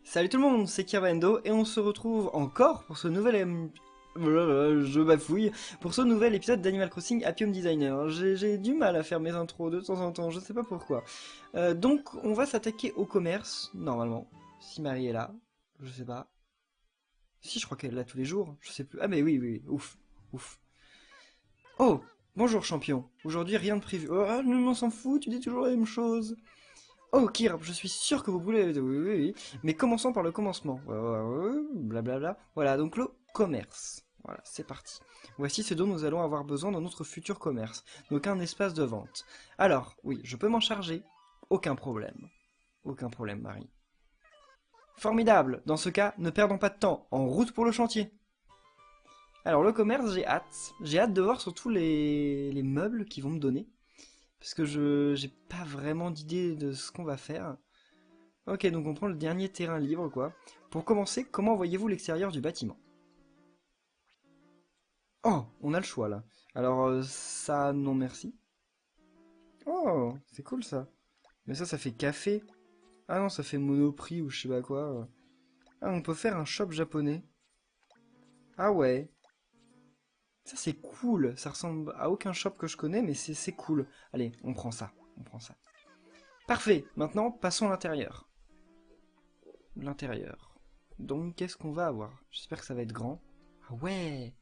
Salut tout le monde, c'est Kirvendo et on se retrouve encore pour ce nouvel je bafouille pour ce nouvel épisode d'Animal Crossing Happy Home Designer. J'ai du mal à faire mes intros de temps en temps, je sais pas pourquoi. Donc on va s'attaquer au commerce normalement. Si Marie est là, je sais pas. Si je crois qu'elle est là tous les jours, je sais plus. Ah mais oui, ouf, ouf. Oh, bonjour champion. Aujourd'hui rien de prévu. Oh non, on s'en fout, tu dis toujours la même chose. Oh, Kir, je suis sûr que vous voulez... Oui. Mais commençons par le commencement. Blablabla. Voilà, donc le commerce. Voilà, c'est parti. Voici ce dont nous allons avoir besoin dans notre futur commerce. Donc un espace de vente. Alors, oui, je peux m'en charger. Aucun problème. Aucun problème, Marie. Formidable. Dans ce cas, ne perdons pas de temps. En route pour le chantier. Alors, le commerce, j'ai hâte. J'ai hâte de voir surtout les meubles qu'ils vont me donner. Parce que j'ai pas vraiment d'idée de ce qu'on va faire. Ok, donc on prend le dernier terrain libre, quoi. Pour commencer, comment voyez-vous l'extérieur du bâtiment? Oh, on a le choix, là. Alors, ça, non merci. Oh, c'est cool, ça. Mais ça fait café. Ah non, ça fait Monoprix ou je sais pas quoi. Ah, on peut faire un shop japonais. Ah ouais. Ça, c'est cool. Ça ressemble à aucun shop que je connais, mais c'est cool. Allez, on prend ça. On prend ça. Parfait. Maintenant, passons à l'intérieur. L'intérieur. Donc, qu'est-ce qu'on va avoir? J'espère que ça va être grand. Ah ouais.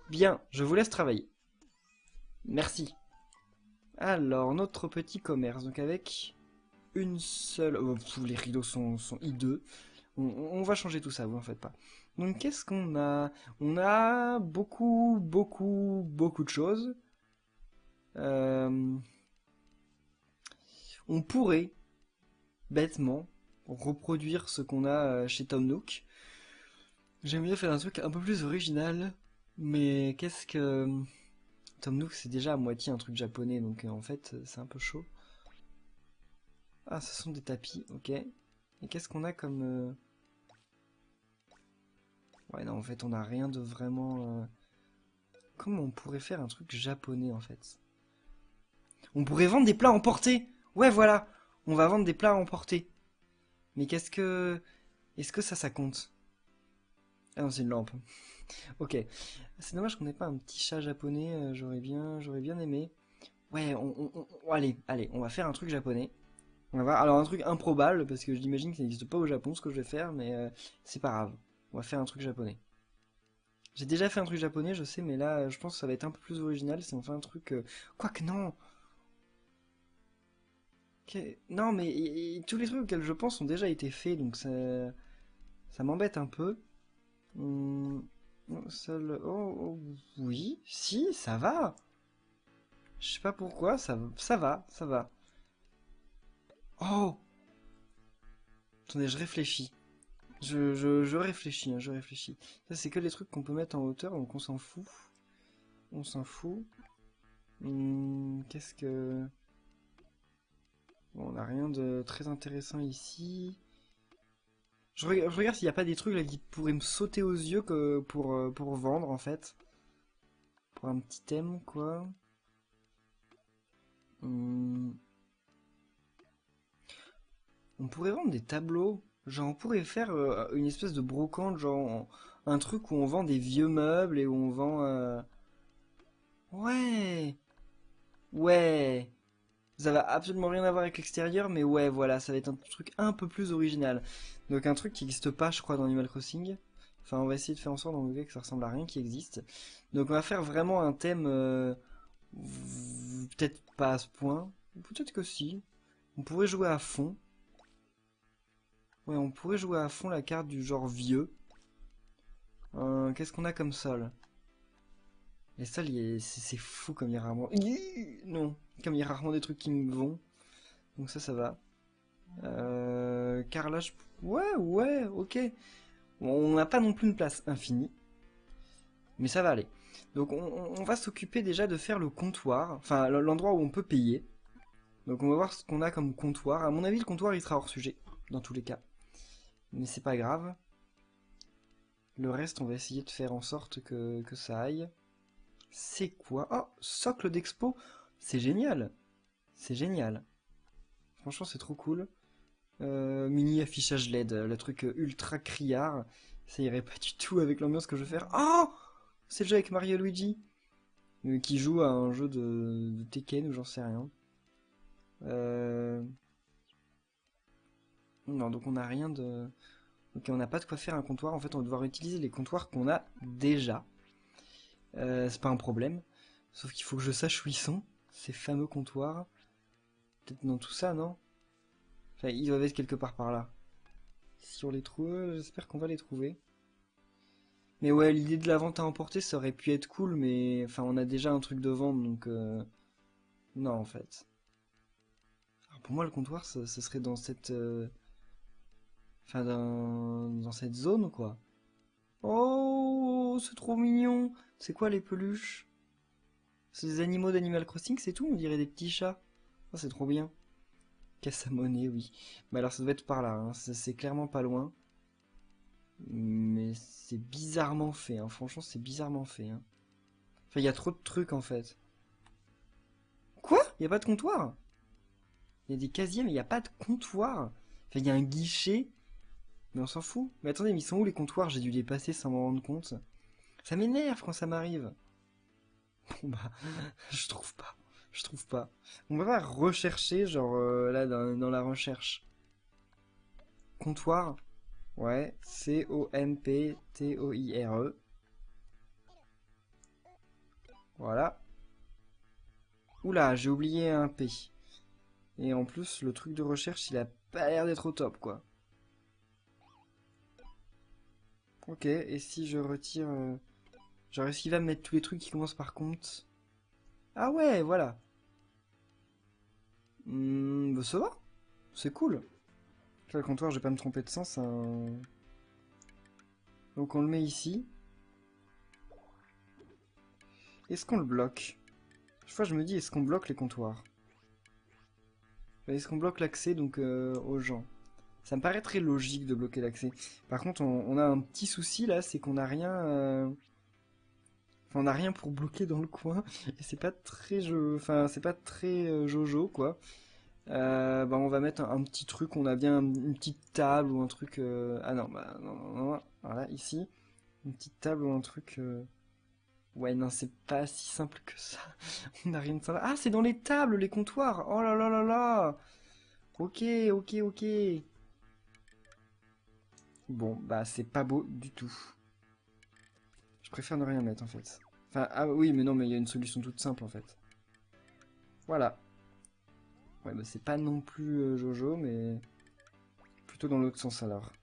Bien, je vous laisse travailler. Merci. Alors, notre petit commerce, donc avec une seule... Oh, les rideaux sont hideux. On va changer tout ça, vous en faites pas. Donc, qu'est-ce qu'on a? On a beaucoup de choses. Euh, on pourrait, bêtement, reproduire ce qu'on a chez Tom Nook. J'aime bien faire un truc un peu plus original. Mais qu'est-ce que... Tom Nook, c'est déjà à moitié un truc japonais, donc en fait, c'est un peu chaud. Ah, ce sont des tapis, ok. Et qu'est-ce qu'on a comme... Ouais, non, en fait, on n'a rien de vraiment... Comment on pourrait faire un truc japonais, en fait? On pourrait vendre des plats emportés. Ouais, voilà. On va vendre des plats emportés. Mais qu'est-ce que... Est-ce que ça compte? Ah non, c'est une lampe. Ok. C'est dommage qu'on n'ait pas un petit chat japonais. J'aurais bien aimé. Ouais, allez, on va faire un truc japonais. On va voir. Alors, un truc improbable, parce que j'imagine que ça n'existe pas au Japon, ce que je vais faire, mais c'est pas grave. On va faire un truc japonais. J'ai déjà fait un truc japonais, je sais, mais là, je pense que ça va être un peu plus original si on fait un truc... Quoique non. Non, mais tous les trucs auxquels je pense ont déjà été faits, donc ça m'embête un peu. Hum, seul... oui, si, ça va. Je sais pas pourquoi, ça va. Oh, attendez, je réfléchis. Je réfléchis, hein, je réfléchis. Ça, c'est que les trucs qu'on peut mettre en hauteur, donc on s'en fout. On s'en fout. Qu'est-ce que... Bon, on n'a rien de très intéressant ici. Je regarde s'il n'y a pas des trucs là qui pourraient me sauter aux yeux pour vendre en fait. Pour un petit thème quoi. Hum, on pourrait vendre des tableaux. Genre on pourrait faire une espèce de brocante, genre un truc où on vend des vieux meubles et où on vend... Ouais! Ouais! Ça va absolument rien à voir avec l'extérieur, mais ouais, voilà, ça va être un truc un peu plus original. Donc un truc qui n'existe pas, je crois, dans Animal Crossing. Enfin, on va essayer de faire en sorte dans le que ça ressemble à rien qui existe. Donc on va faire vraiment un thème, peut-être pas à ce point, peut-être que si. On pourrait jouer à fond. Ouais, on pourrait jouer à fond la carte du genre vieux. Qu'est-ce qu'on a comme sol? Les sols, c'est fou comme il y a rarement... Non, comme il y a rarement des trucs qui me vont. Donc ça va. Carrelage... Ouais, ok. Bon, on n'a pas non plus une place infinie, mais ça va aller. Donc on va s'occuper déjà de faire le comptoir, enfin l'endroit où on peut payer. Donc on va voir ce qu'on a comme comptoir. À mon avis, le comptoir il sera hors sujet, dans tous les cas. Mais c'est pas grave. Le reste, on va essayer de faire en sorte que ça aille. C'est quoi? Oh, socle d'expo. C'est génial. C'est génial. Franchement, c'est trop cool. Mini affichage LED, le truc ultra criard. Ça irait pas du tout avec l'ambiance que je veux faire. Oh! C'est le jeu avec Mario et Luigi. Qui joue à un jeu de Tekken ou j'en sais rien. Euh... Non, donc on n'a rien de... Ok, on n'a pas de quoi faire un comptoir. En fait, on va devoir utiliser les comptoirs qu'on a déjà. C'est pas un problème. Sauf qu'il faut que je sache où ils sont, ces fameux comptoirs. Peut-être dans tout ça, non? Enfin, ils doivent être quelque part par là. Si on les trouve, j'espère qu'on va les trouver. Mais ouais, l'idée de la vente à emporter, ça aurait pu être cool, mais enfin, on a déjà un truc de vente, donc non, en fait. Alors pour moi, le comptoir, ce serait dans cette, enfin, dans cette zone, quoi. Oh, c'est trop mignon. C'est quoi les peluches? C'est des animaux d'Animal Crossing, c'est tout? On dirait des petits chats. Oh, c'est trop bien. Caisse à monnaie, oui. Mais alors, ça doit être par là, hein. C'est clairement pas loin. Mais c'est bizarrement fait, hein. Franchement, c'est bizarrement fait, hein. Enfin, il y a trop de trucs, en fait. Quoi? Il y a pas de comptoir? Il y a des casiers, mais il n'y a pas de comptoir. Enfin, il y a un guichet, mais on s'en fout. Mais attendez, mais ils sont où les comptoirs? J'ai dû les passer sans m'en rendre compte. Ça m'énerve quand ça m'arrive. Bon bah, je trouve pas. Je trouve pas. On va pas rechercher, genre là, dans la recherche. Comptoir. Ouais, Comptoire. Voilà. Oula, j'ai oublié un P. Et en plus, le truc de recherche, il a pas l'air d'être au top, quoi. Ok, et si je retire... genre, est-ce qu'il va me mettre tous les trucs qui commencent par compte? Ah ouais, voilà. Bah ça va. C'est cool. Là, le comptoir, je vais pas me tromper de sens, hein. Donc on le met ici. Est-ce qu'on le bloque? Chaque fois, je me dis, est-ce qu'on bloque les comptoirs? Enfin, est-ce qu'on bloque l'accès, donc, aux gens? Ça me paraît très logique de bloquer l'accès. Par contre, on a un petit souci, là, c'est qu'on n'a rien... Enfin, on n'a rien pour bloquer dans le coin. Et c'est pas très... Enfin, c'est pas très jojo, quoi. Bah, on va mettre un petit truc, on a bien une petite table ou un truc... Ah non, bah non, non, non, voilà, ici. Une petite table ou un truc... Ouais, non, c'est pas si simple que ça. On n'a rien de ça. Ah, c'est dans les tables, les comptoirs. Oh là là là là. Ok, ok, ok. Bon, bah c'est pas beau du tout. Je préfère ne rien mettre en fait. Enfin, ah oui, mais non, mais il y a une solution toute simple en fait. Voilà. Ouais, bah c'est pas non plus Jojo, mais plutôt dans l'autre sens alors.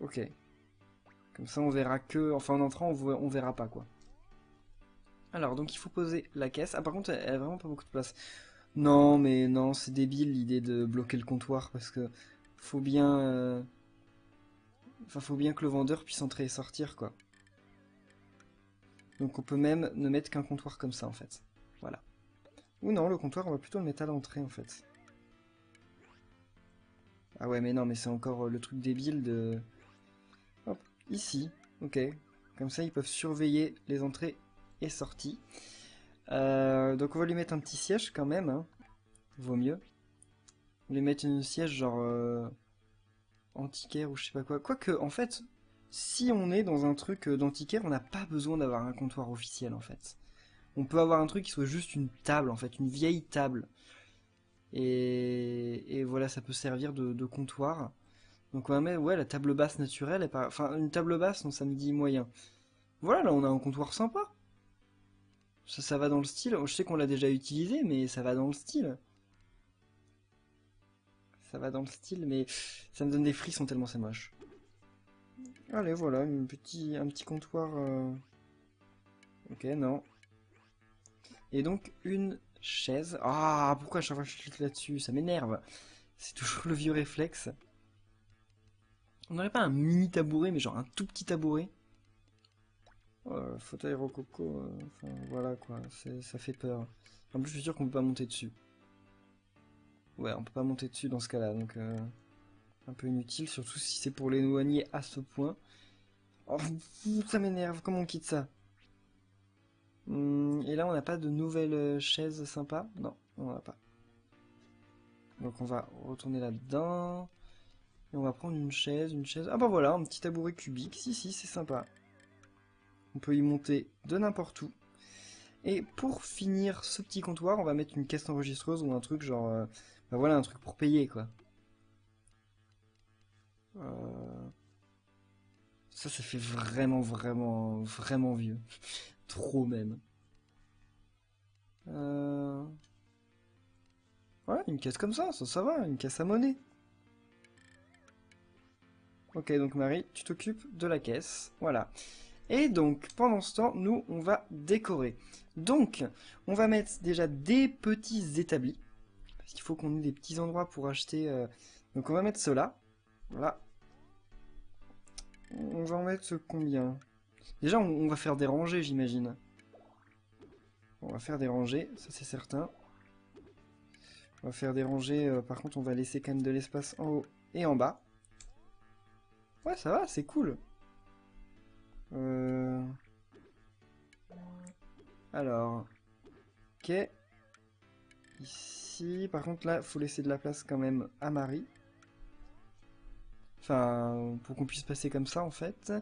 Ok. Comme ça, on verra que... Enfin, en entrant, on verra pas, quoi. Alors, donc, il faut poser la caisse. Ah, par contre, elle a vraiment pas beaucoup de place. Non, mais non, c'est débile, l'idée de bloquer le comptoir, parce que faut bien... Enfin, faut bien que le vendeur puisse entrer et sortir, quoi. Donc, on peut même ne mettre qu'un comptoir comme ça, en fait. Voilà. Ou non, le comptoir, on va plutôt le mettre à l'entrée, en fait. Ah ouais, mais non, mais c'est encore le truc débile de... Hop, ici. Ok. Comme ça, ils peuvent surveiller les entrées et sorties. Donc on va lui mettre un petit siège quand même, hein. Vaut mieux. On va lui mettre un siège genre antiquaire ou je sais pas quoi. Quoique, en fait, si on est dans un truc d'antiquaire, on n'a pas besoin d'avoir un comptoir officiel en fait. On peut avoir un truc qui soit juste une table en fait, une vieille table. Et voilà, ça peut servir de comptoir. Donc on va mettre, ouais, la table basse naturelle. Enfin, une table basse, non, ça me dit moyen. Voilà, là on a un comptoir sympa. Ça va dans le style. Je sais qu'on l'a déjà utilisé, mais ça va dans le style. Ça va dans le style, mais ça me donne des frissons tellement c'est moche. Allez, voilà, un petit comptoir. Ok, non. Et donc, une chaise. Ah, pourquoi à chaque fois que je clique là-dessus? Ça m'énerve. C'est toujours le vieux réflexe. On n'aurait pas un mini tabouret, mais genre un tout petit tabouret. Fauteuil rococo. Enfin, voilà quoi. Ça fait peur. En plus, je suis sûr qu'on peut pas monter dessus. Ouais, on peut pas monter dessus dans ce cas-là, donc un peu inutile, surtout si c'est pour l'éloigner à ce point. Oh, ça m'énerve, comment on quitte ça? Et là, on n'a pas de nouvelles chaises sympas? Non, on n'en a pas. Donc on va retourner là-dedans. Et on va prendre une chaise, Ah bah voilà, un petit tabouret cubique. Si, si, c'est sympa. On peut y monter de n'importe où. Et pour finir ce petit comptoir, on va mettre une caisse enregistreuse ou un truc genre... bah voilà, un truc pour payer, quoi. Euh, ça fait vraiment, vraiment, vraiment vieux. Trop même. Euh... Ouais, une caisse comme ça va, une caisse à monnaie. Ok, donc Marie, tu t'occupes de la caisse. Voilà. Et donc, pendant ce temps, nous, on va décorer. Donc, on va mettre déjà des petits établis. Parce qu'il faut qu'on ait des petits endroits pour acheter. Donc, on va mettre cela. Voilà. On va en mettre combien? Déjà, on va faire des rangées, j'imagine. On va faire des rangées, ça c'est certain. On va faire des rangées. Par contre, on va laisser quand même de l'espace en haut et en bas. Ouais, ça va, c'est cool. Euh... Alors, ok. Ici, par contre, là, faut laisser de la place quand même à Marie. Enfin, pour qu'on puisse passer comme ça, en fait.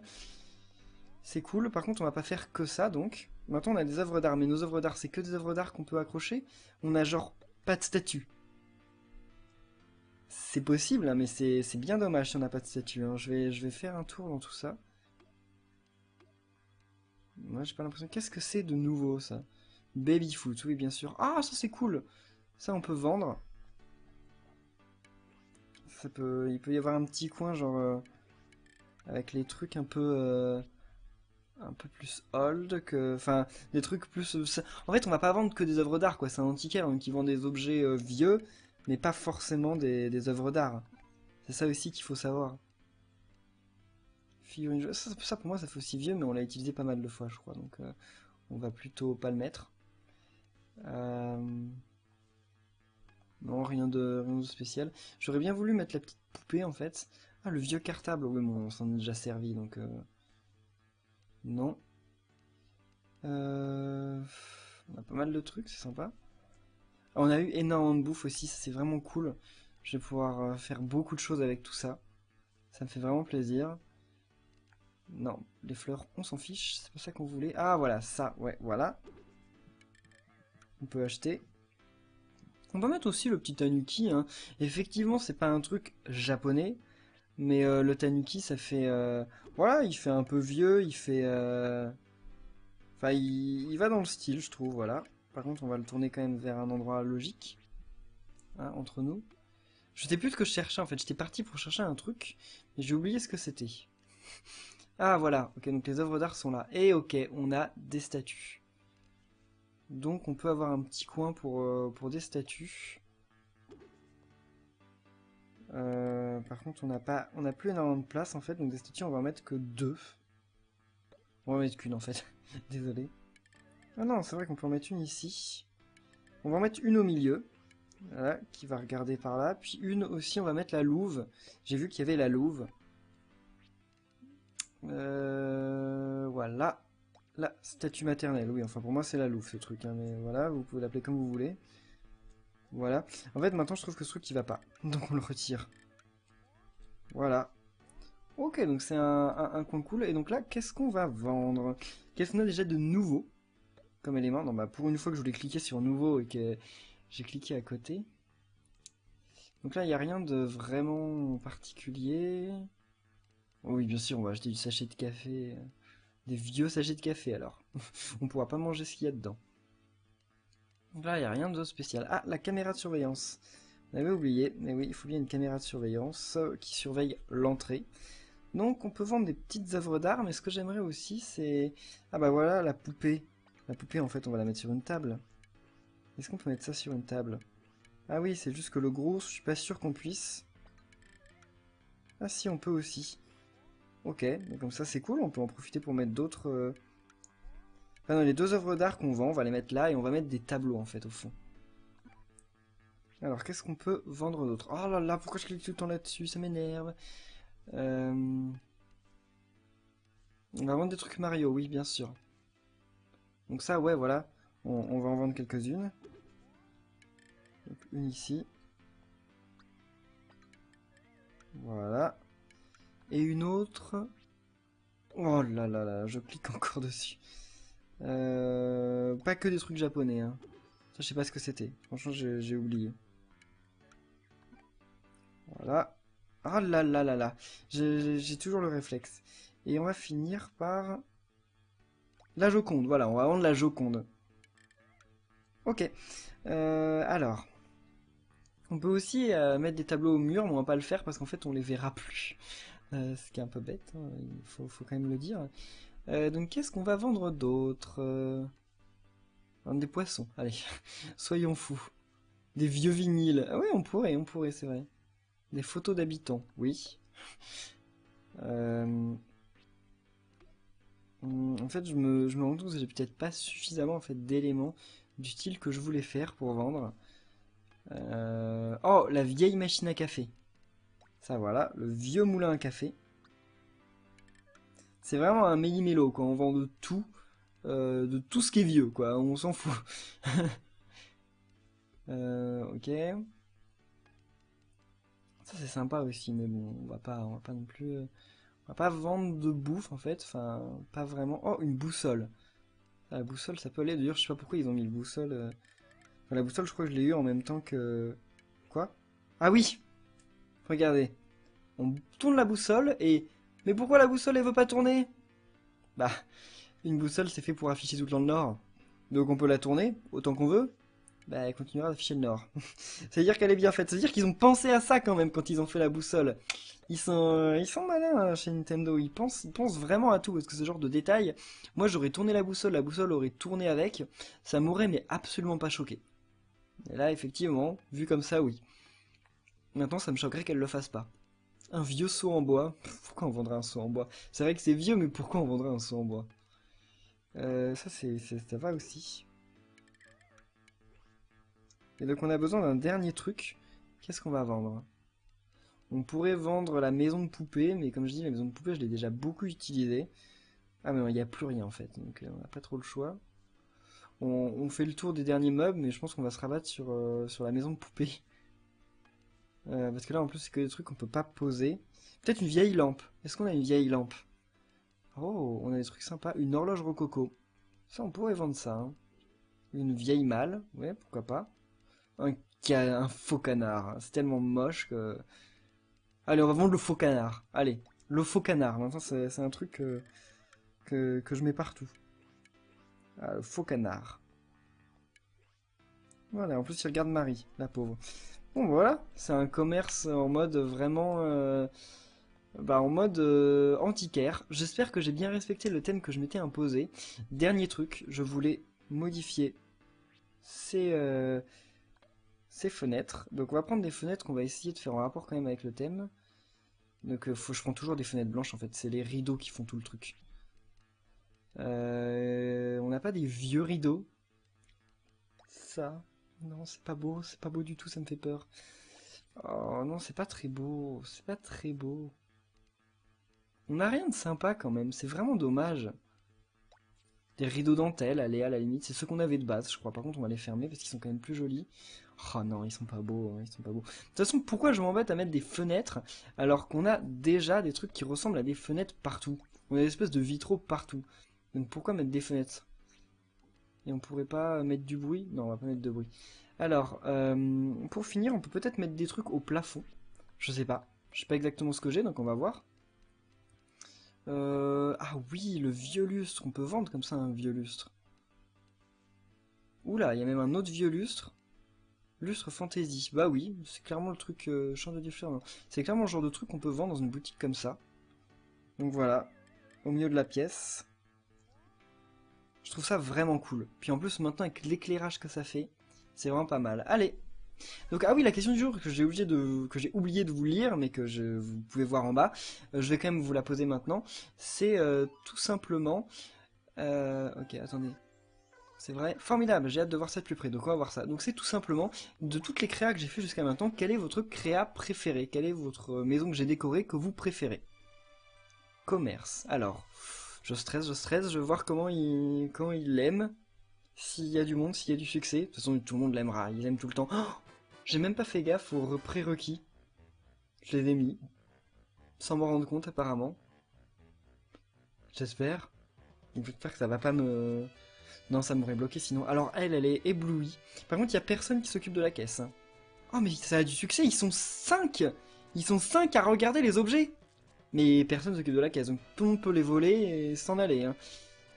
C'est cool. Par contre, on va pas faire que ça, donc. Maintenant, on a des œuvres d'art, mais nos œuvres d'art, c'est que des œuvres d'art qu'on peut accrocher. On a genre pas de statue. C'est possible, hein, mais c'est bien dommage si on n'a pas de statue. Hein. Je vais faire un tour dans tout ça. Moi, j'ai pas l'impression. Qu'est-ce que c'est de nouveau, ça? Babyfoot, oui, bien sûr. Ah, ça c'est cool. Ça, on peut vendre. Il peut y avoir un petit coin, genre, avec les trucs un peu plus old que, enfin, des trucs plus. En fait, on va pas vendre que des œuvres d'art, quoi. C'est un antiquaire, donc ils vendent des objets vieux, mais pas forcément des œuvres d'art. C'est ça aussi qu'il faut savoir. Figurine, ça, pour moi, ça fait aussi vieux, mais on l'a utilisé pas mal de fois, je crois. Donc, on va plutôt pas le mettre. Euh, Non, rien de spécial. J'aurais bien voulu mettre la petite poupée, en fait. Ah, le vieux cartable. Oui, bon, on s'en est déjà servi, donc non. On a pas mal de trucs, c'est sympa. Ah, on a eu énormément de bouffe aussi, ça c'est vraiment cool. Je vais pouvoir faire beaucoup de choses avec tout ça. Ça me fait vraiment plaisir. Non, les fleurs, on s'en fiche, c'est pas ça qu'on voulait. Ah voilà, ça, ouais, voilà. On peut acheter. On peut mettre aussi le petit tanuki, hein. Effectivement, c'est pas un truc japonais, mais le tanuki, ça fait... voilà, il fait un peu vieux, il fait... Enfin, il va dans le style, je trouve, voilà. Par contre, on va le tourner quand même vers un endroit logique, hein, entre nous. Je sais plus ce que je cherchais en fait, j'étais parti pour chercher un truc, mais j'ai oublié ce que c'était. Ah voilà, ok, donc les œuvres d'art sont là. Et ok, on a des statues. Donc on peut avoir un petit coin pour des statues. Par contre, on n'a plus énormément de place en fait, donc des statues, on va en mettre que deux. On va en mettre qu'une en fait, désolé. Ah non, c'est vrai qu'on peut en mettre une ici. On va en mettre une au milieu, voilà, qui va regarder par là. Puis une aussi, on va mettre la louve. J'ai vu qu'il y avait la louve. Voilà. La statue maternelle, oui, enfin pour moi c'est la louve ce truc, hein, mais voilà, vous pouvez l'appeler comme vous voulez. Voilà. En fait, maintenant je trouve que ce truc il va pas, donc on le retire. Voilà. Ok, donc c'est un coin cool. Et donc là, qu'est-ce qu'on va vendre? Qu'est-ce qu'on a déjà de nouveau comme élément? Non, bah pour une fois que je voulais cliquer sur nouveau et que j'ai cliqué à côté. Donc là, il n'y a rien de vraiment particulier. Oh oui, bien sûr, on va acheter du sachet de café. Des vieux sachets de café alors. On pourra pas manger ce qu'il y a dedans. Donc là, il n'y a rien de spécial. Ah, la caméra de surveillance. On avait oublié, mais oui, il faut bien une caméra de surveillance qui surveille l'entrée. Donc on peut vendre des petites œuvres d'art, mais ce que j'aimerais aussi c'est... Ah bah voilà, la poupée. La poupée en fait on va la mettre sur une table. Est-ce qu'on peut mettre ça sur une table? Ah oui, c'est juste que le gros, je suis pas sûr qu'on puisse. Ah si, on peut aussi. Ok, mais comme ça c'est cool, on peut en profiter pour mettre d'autres... Enfin non, les deux œuvres d'art qu'on vend, on va les mettre là et on va mettre des tableaux en fait au fond. Alors qu'est-ce qu'on peut vendre d'autre? Oh là là, pourquoi je clique tout le temps là-dessus? Ça m'énerve. Euh, On va vendre des trucs Mario, oui, bien sûr. Donc ça, ouais, voilà. On va en vendre quelques-unes. Donc, une ici. Voilà. Et une autre. Oh là là là, je clique encore dessus. Pas que des trucs japonais, hein. Ça, je sais pas ce que c'était. Franchement, j'ai oublié. Voilà. Oh là là là là. J'ai toujours le réflexe. Et on va finir par... La Joconde, voilà, on va vendre la Joconde. Ok. Alors... On peut aussi mettre des tableaux au mur, mais on va pas le faire parce qu'en fait on les verra plus. Ce qui est un peu bête, hein, faut quand même le dire. Donc qu'est-ce qu'on va vendre d'autre Vendre des poissons, allez, soyons fous. Des vieux vinyles, ah ouais on pourrait, c'est vrai. Des photos d'habitants, oui. En fait je me rends compte que j'ai peut-être pas suffisamment en fait, d'éléments du style que je voulais faire pour vendre. Oh, la vieille machine à café. Ça voilà, le vieux moulin à café. C'est vraiment un méli-mélo, quoi. On vend de tout ce qui est vieux, quoi. On s'en fout. Ok. Ça c'est sympa aussi, mais bon, on va pas non plus, on va pas vendre de bouffe en fait. Enfin, pas vraiment. Oh, une boussole. Ah, la boussole, ça peut aller. D'ailleurs, je sais pas pourquoi ils ont mis le boussole. Enfin, la boussole, je crois que je l'ai eu en même temps que. Quoi? Ah oui. Regardez. On tourne la boussole et. Mais pourquoi la boussole elle veut pas tourner? Bah, une boussole c'est fait pour afficher tout le temps le nord. Donc on peut la tourner autant qu'on veut. Bah, elle continuera d'afficher le nord. C'est-à-dire qu'elle est bien faite. C'est-à-dire qu'ils ont pensé à ça quand même quand ils ont fait la boussole. Ils sont malins chez Nintendo. Ils pensent vraiment à tout. Parce que ce genre de détail, moi j'aurais tourné la boussole aurait tourné avec. Ça m'aurait mais absolument pas choqué. Et là, effectivement, vu comme ça, oui. Maintenant, ça me choquerait qu'elle le fasse pas. Un vieux seau en bois. Pourquoi on vendrait un seau en bois? C'est vrai que c'est vieux, mais pourquoi on vendrait un seau en bois? Ça, ça va aussi. Et donc on a besoin d'un dernier truc. Qu'est-ce qu'on va vendre? On pourrait vendre la maison de poupée, mais comme je dis, la maison de poupée, je l'ai déjà beaucoup utilisée. Ah mais non, il n'y a plus rien en fait, donc on n'a pas trop le choix. On fait le tour des derniers meubles, mais je pense qu'on va se rabattre sur la maison de poupée. Parce que là en plus c'est que des trucs qu'on peut pas poser. Peut-être une vieille lampe. Est-ce qu'on a une vieille lampe? Oh, on a des trucs sympas. Une horloge rococo. Ça on pourrait vendre ça, hein. Une vieille malle, ouais, pourquoi pas. Un, un faux canard, c'est tellement moche que... Allez, on va vendre le faux canard. Allez, le faux canard. Maintenant, c'est un truc que je mets partout. Ah, le faux canard. Voilà, en plus, il regarde Marie, la pauvre. Bon, voilà, c'est un commerce en mode vraiment... en mode antiquaire. J'espère que j'ai bien respecté le thème que je m'étais imposé. Dernier truc, je voulais modifier ces, ces fenêtres. Donc on va prendre des fenêtres qu'on va essayer de faire en rapport quand même avec le thème. Donc je prends toujours des fenêtres blanches en fait, c'est les rideaux qui font tout le truc. On n'a pas des vieux rideaux. Ça, non, c'est pas beau du tout, ça me fait peur. Oh non, c'est pas très beau, c'est pas très beau. On n'a rien de sympa quand même, c'est vraiment dommage. Des rideaux dentelle, allez, à la limite, c'est ceux qu'on avait de base, je crois. Par contre, on va les fermer parce qu'ils sont quand même plus jolis. Oh non, ils sont pas beaux, hein, ils sont pas beaux. De toute façon, pourquoi je m'embête à mettre des fenêtres alors qu'on a déjà des trucs qui ressemblent à des fenêtres partout? On a des espèces de vitraux partout. Donc pourquoi mettre des fenêtres? Et on pourrait pas mettre du bruit? Non, on va pas mettre de bruit. Alors, pour finir, on peut peut-être mettre des trucs au plafond. Je sais pas. Je sais pas exactement ce que j'ai, donc on va voir. Ah oui, le vieux lustre. On peut vendre comme ça un vieux lustre. Oula, il y a même un autre vieux lustre. Lustre fantasy. Bah oui, c'est clairement le truc chandelier fleur. C'est clairement le genre de truc qu'on peut vendre dans une boutique comme ça. Donc voilà, au milieu de la pièce. Je trouve ça vraiment cool. Puis en plus, maintenant, avec l'éclairage que ça fait, c'est vraiment pas mal. Allez. Donc, ah oui, la question du jour que j'ai oublié de vous lire, mais que vous pouvez voir en bas, je vais quand même vous la poser maintenant. C'est tout simplement... ok, attendez. C'est vrai, formidable, j'ai hâte de voir ça de plus près, donc on va voir ça. Donc c'est tout simplement, de toutes les créas que j'ai fait jusqu'à maintenant, quelle est votre créa préférée? Quelle est votre maison que j'ai décorée que vous préférez? Commerce. Alors, je veux voir comment il l'aime. S'il y a du monde, s'il y a du succès. De toute façon, tout le monde l'aimera, il aime tout le temps. Oh, j'ai même pas fait gaffe aux prérequis. Je les ai mis. sans m'en rendre compte apparemment. J'espère. J'espère que ça va pas me... Non, ça m'aurait bloqué sinon. Alors elle est éblouie. Par contre, il y a personne qui s'occupe de la caisse. Oh, mais ça a du succès, ils sont 5. Ils sont 5 à regarder les objets. Mais personne ne s'occupe de la caisse, donc tout le monde peut les voler et s'en aller. Hein.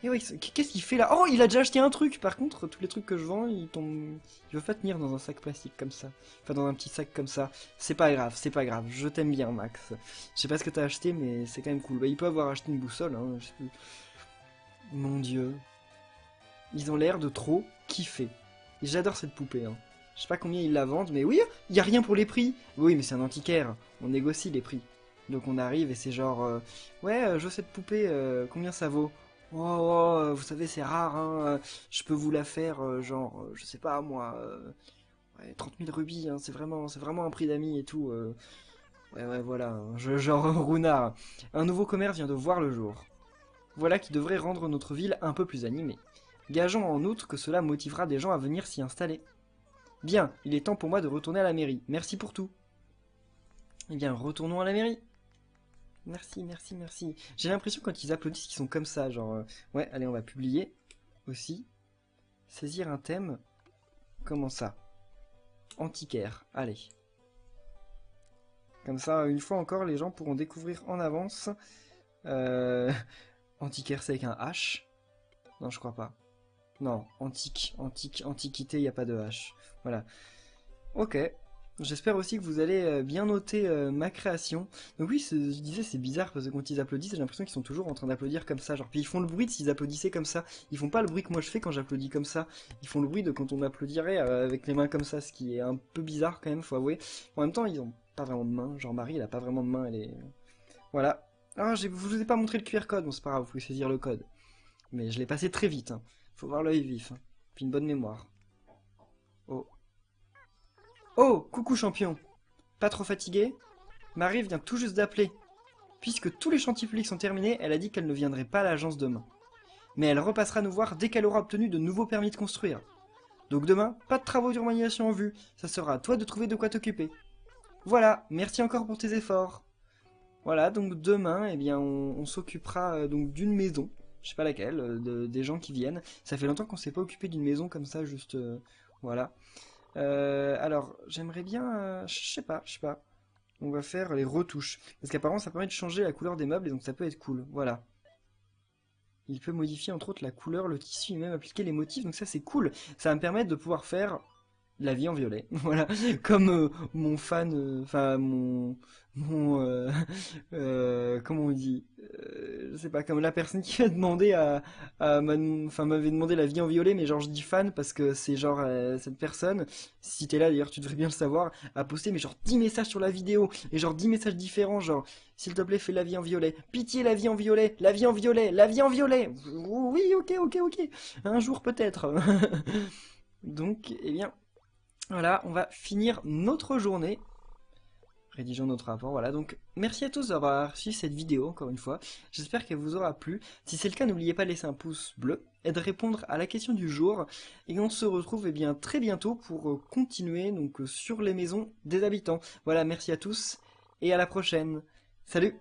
Et ouais, qu'est-ce qu'il fait là? Oh, il a déjà acheté un truc. Par contre, tous les trucs que je vends, ils tombent... Ils veulent pas tenir dans un sac plastique comme ça. Enfin, dans un petit sac comme ça. C'est pas grave, c'est pas grave. Je t'aime bien, Max. Je sais pas ce que t'as acheté, mais c'est quand même cool. Bah, il peut avoir acheté une boussole, hein. Mon dieu. Ils ont l'air de trop kiffer. Et j'adore cette poupée, hein. Je sais pas combien ils la vendent, mais oui, il y a rien pour les prix. Oui, mais c'est un antiquaire. On négocie les prix. Donc on arrive et c'est genre... ouais, je veux cette poupée, combien ça vaut? Oh, oh, vous savez, c'est rare, hein. Je peux vous la faire, genre, je sais pas, moi... ouais, 30 000 rubis, hein, c'est vraiment un prix d'amis et tout. Ouais, ouais, voilà. Hein, genre, Runard. Un nouveau commerce vient de voir le jour. Voilà qui devrait rendre notre ville un peu plus animée. Gageons en outre que cela motivera des gens à venir s'y installer. Bien, il est temps pour moi de retourner à la mairie. Merci pour tout. Eh bien, retournons à la mairie. Merci, merci, merci. J'ai l'impression quand ils applaudissent qu'ils sont comme ça, genre... ouais, allez, on va publier aussi. Saisir un thème. Comment ça? Antiquaire, allez. Comme ça, une fois encore, les gens pourront découvrir en avance. Antiquaire, c'est avec un H. Non, je crois pas. Non, antiquité, il n'y a pas de H. Voilà. Ok. J'espère aussi que vous allez bien noter ma création. Donc oui, je disais, c'est bizarre parce que quand ils applaudissent, j'ai l'impression qu'ils sont toujours en train d'applaudir comme ça. Genre, puis ils font le bruit de s'ils applaudissaient comme ça. Ils font pas le bruit que moi je fais quand j'applaudis comme ça. Ils font le bruit de quand on applaudirait avec les mains comme ça, ce qui est un peu bizarre quand même, faut avouer. En même temps, ils ont pas vraiment de main. Genre Marie, elle a pas vraiment de main, elle est... Voilà. Ah, je vous ai pas montré le QR code, bon c'est pas grave, vous pouvez saisir le code. Mais je l'ai passé très vite, hein. Faut voir l'œil vif, hein. Puis une bonne mémoire. Oh. Oh, coucou champion. Pas trop fatigué? Marie vient tout juste d'appeler. Puisque tous les chantiers publics sont terminés, elle a dit qu'elle ne viendrait pas à l'agence demain. Mais elle repassera nous voir dès qu'elle aura obtenu de nouveaux permis de construire. Donc demain, pas de travaux d'urbanisation en vue, ça sera à toi de trouver de quoi t'occuper. Voilà, merci encore pour tes efforts. Voilà, donc demain, eh bien, on s'occupera donc d'une maison. Je sais pas laquelle, des gens qui viennent. Ça fait longtemps qu'on s'est pas occupé d'une maison comme ça, juste... voilà. Alors, j'aimerais bien... je sais pas. On va faire les retouches. Parce qu'apparemment, ça permet de changer la couleur des meubles, et donc ça peut être cool. Voilà. Il peut modifier, entre autres, la couleur, le tissu, et même appliquer les motifs, donc ça, c'est cool. Ça va me permettre de pouvoir faire la vie en violet. Voilà. Comme mon fan... Enfin, comment on dit, je sais pas, comme la personne qui m'a demandé enfin m'avait demandé la vie en violet, mais genre je dis fan parce que c'est genre cette personne, si t'es là d'ailleurs tu devrais bien le savoir, a posté mais genre 10 messages sur la vidéo, et genre 10 messages différents, genre s'il te plaît fais la vie en violet, pitié la vie en violet, la vie en violet, la vie en violet, oui ok, un jour peut-être. Donc eh bien voilà, on va finir notre journée. Rédigeons notre rapport, voilà, donc merci à tous d'avoir suivi cette vidéo, encore une fois, j'espère qu'elle vous aura plu, si c'est le cas n'oubliez pas de laisser un pouce bleu, et de répondre à la question du jour, et on se retrouve eh bien, très bientôt pour continuer donc, sur les maisons des habitants. Voilà, merci à tous, et à la prochaine, salut!